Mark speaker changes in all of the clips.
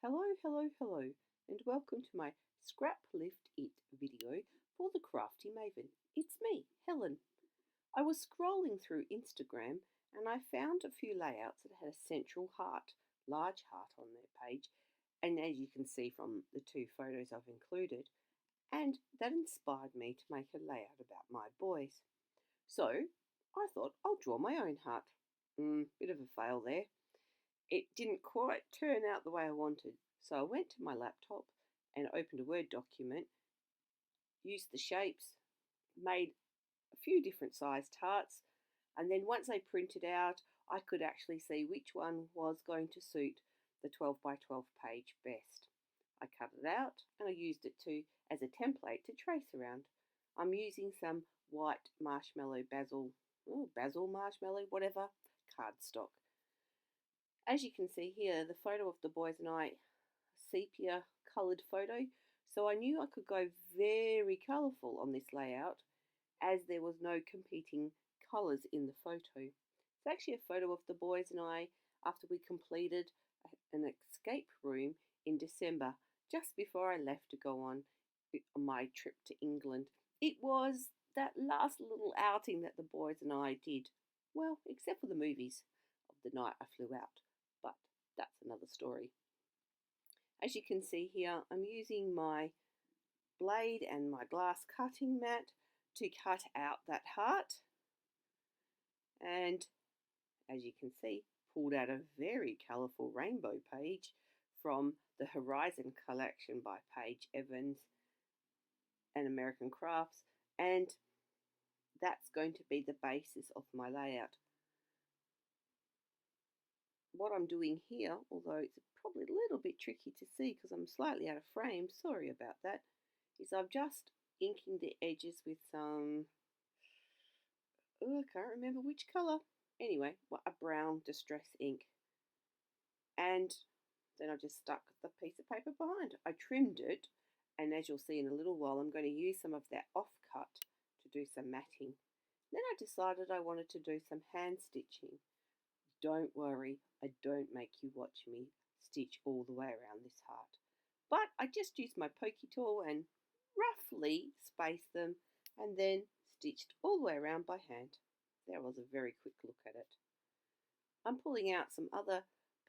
Speaker 1: Hello, and welcome to my Scraplift It video for the Crafty Maven. It's me, Helen. I was scrolling through Instagram and I found a few layouts that had a central heart, large heart on their page, and as you can see from the two photos I've included, and that inspired me to make a layout about my boys. So I thought I'll draw my own heart. Bit of a fail there. It didn't quite turn out the way I wanted, so I went to my laptop and opened a Word document, used the shapes, made a few different sized hearts, and then once they printed out, I could actually see which one was going to suit the 12 by 12 page best. I cut it out and I used it as a template to trace around. I'm using some white marshmallow basil marshmallow, whatever, cardstock. As you can see here, the photo of the boys and I, sepia coloured photo, so I knew I could go very colourful on this layout as there was no competing colours in the photo. It's actually a photo of the boys and I after we completed an escape room in December, just before I left to go on my trip to England. It was that last little outing that the boys and I did, well, except for the movies of the night I flew out, but that's another story. As you can see here, I'm using my blade and my glass cutting mat to cut out that heart, and as you can see, pulled out a very colourful rainbow page from the Horizon collection by Paige Evans and American Crafts, and that's going to be the basis of my layout. What I'm doing here, although it's probably a little bit tricky to see because I'm slightly out of frame, sorry about that, is I'm just inking the edges with some, I can't remember which colour, anyway, a brown distress ink, and then I just stuck the piece of paper behind. I trimmed it, and as you'll see in a little while, I'm going to use some of that offcut to do some matting. Then I decided I wanted to do some hand stitching. Don't worry, I don't make you watch me stitch all the way around this heart. But I just used my pokey tool and roughly spaced them and then stitched all the way around by hand. There was a very quick look at it. I'm pulling out some other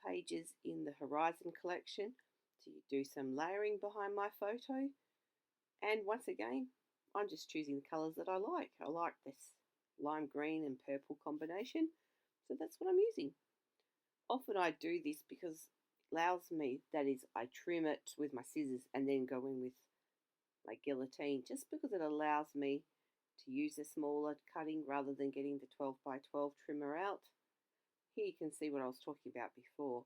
Speaker 1: pages in the Horizon collection to do some layering behind my photo. And once again, I'm just choosing the colours that I like. I like this lime green and purple combination, so that's what I'm using. Often I do this because it allows me, that is, I trim it with my scissors and then go in with my guillotine, just because it allows me to use a smaller cutting rather than getting the 12 by 12 trimmer out. Here you can see what I was talking about before.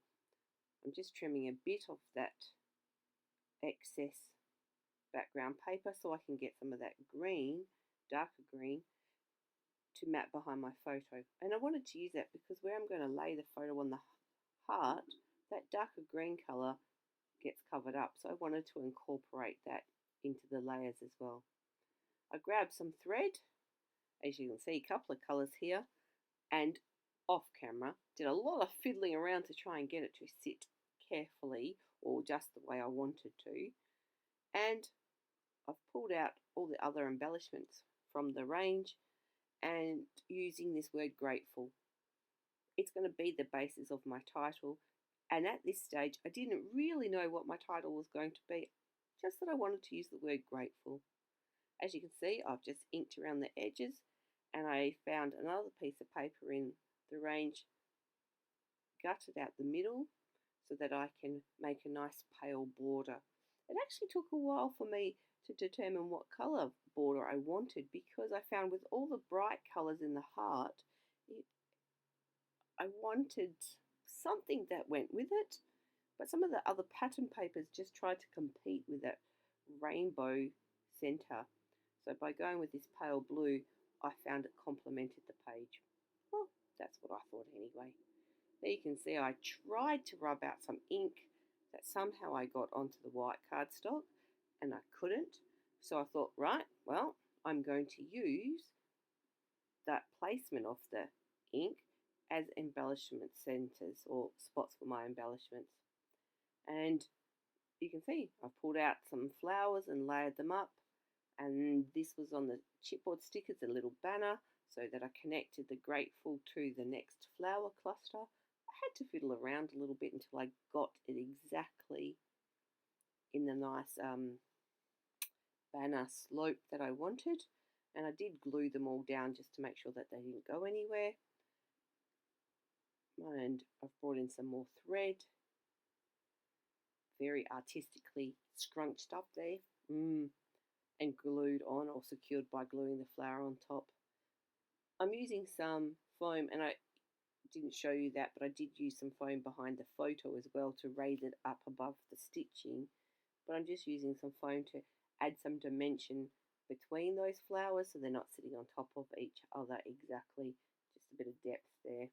Speaker 1: I'm just trimming a bit of that excess background paper so I can get some of that green, darker green, to mat behind my photo. And I wanted to use that because where I'm going to lay the photo on the heart, that darker green colour gets covered up, so I wanted to incorporate that into the layers as well. I grabbed some thread, as you can see, a couple of colours here, and off camera did a lot of fiddling around to try and get it to sit carefully or just the way I wanted to, and I've pulled out all the other embellishments from the range and using this word grateful. It's going to be the basis of my title, and at this stage I didn't really know what my title was going to be, just that I wanted to use the word grateful. As you can see, I've just inked around the edges, and I found another piece of paper in the range, gutted out the middle so that I can make a nice pale border. It actually took a while for me to determine what colour border I wanted, because I found with all the bright colours in the heart, I wanted something that went with it, but some of the other pattern papers just tried to compete with that rainbow centre. So by going with this pale blue, I found it complemented the page. Well, that's what I thought anyway. There you can see I tried to rub out some ink that somehow I got onto the white cardstock, and I couldn't. So I thought, right, well, I'm going to use that placement of the ink as embellishment centres or spots for my embellishments. And you can see I've pulled out some flowers and layered them up, and this was on the chipboard stickers, a little banner, so that I connected the grateful to the next flower cluster. I had to fiddle around a little bit until I got it exactly in the nice banner slope that I wanted, and I did glue them all down just to make sure that they didn't go anywhere. And I've brought in some more thread, very artistically scrunched up there, and glued on or secured by gluing the flower on top. I'm using some foam, and I didn't show you that, but I did use some foam behind the photo as well to raise it up above the stitching. But I'm just using some foam to add some dimension between those flowers so they're not sitting on top of each other exactly, just a bit of depth there.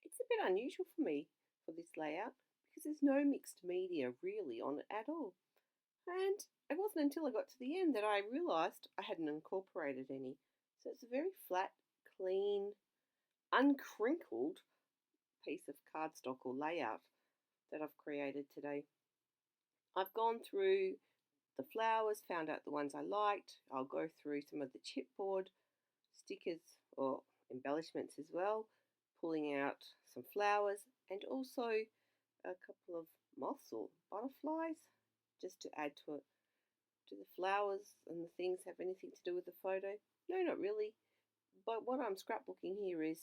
Speaker 1: It's a bit unusual for me for this layout because there's no mixed media really on it at all. And it wasn't until I got to the end that I realised I hadn't incorporated any. So it's a very flat, clean, uncrinkled piece of cardstock or layout that I've created today. I've gone through the flowers, found out the ones I liked. I'll go through some of the chipboard stickers or embellishments as well, pulling out some flowers and also a couple of moths or butterflies just to add to it. Do the flowers and the things have anything to do with the photo? No, not really. But what I'm scrapbooking here is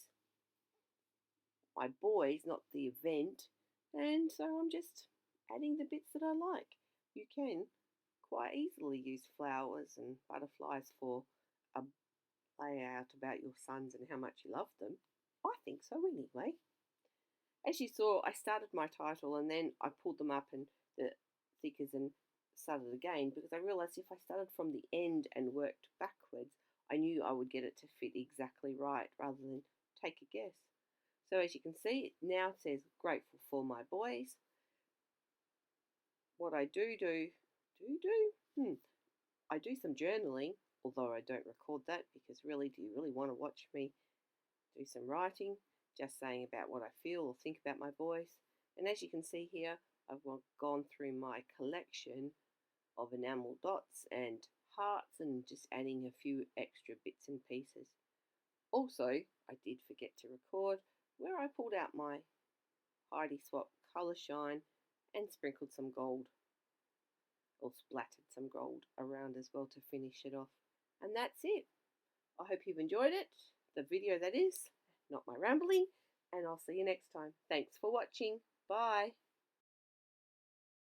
Speaker 1: my boys, not the event, and so I'm just adding the bits that I like. You can quite easily use flowers and butterflies for a layout about your sons and how much you love them. I think so anyway. As you saw, I started my title and then I pulled them up and the stickers and started again because I realised if I started from the end and worked backwards, I knew I would get it to fit exactly right rather than take a guess. So as you can see, it now says grateful for my boys. What I do, I do some journaling, although I don't record that because really, do you really want to watch me do some writing? Just saying about what I feel or think about my boys. And as you can see here, I've gone through my collection of enamel dots and hearts and just adding a few extra bits and pieces. Also, I did forget to record where I pulled out my Heidi Swap Colour Shine and sprinkled some gold or splattered some gold around as well to finish it off. And that's it. I hope you've enjoyed it, the video that is, not my rambling, and I'll see you next time. Thanks for watching. Bye.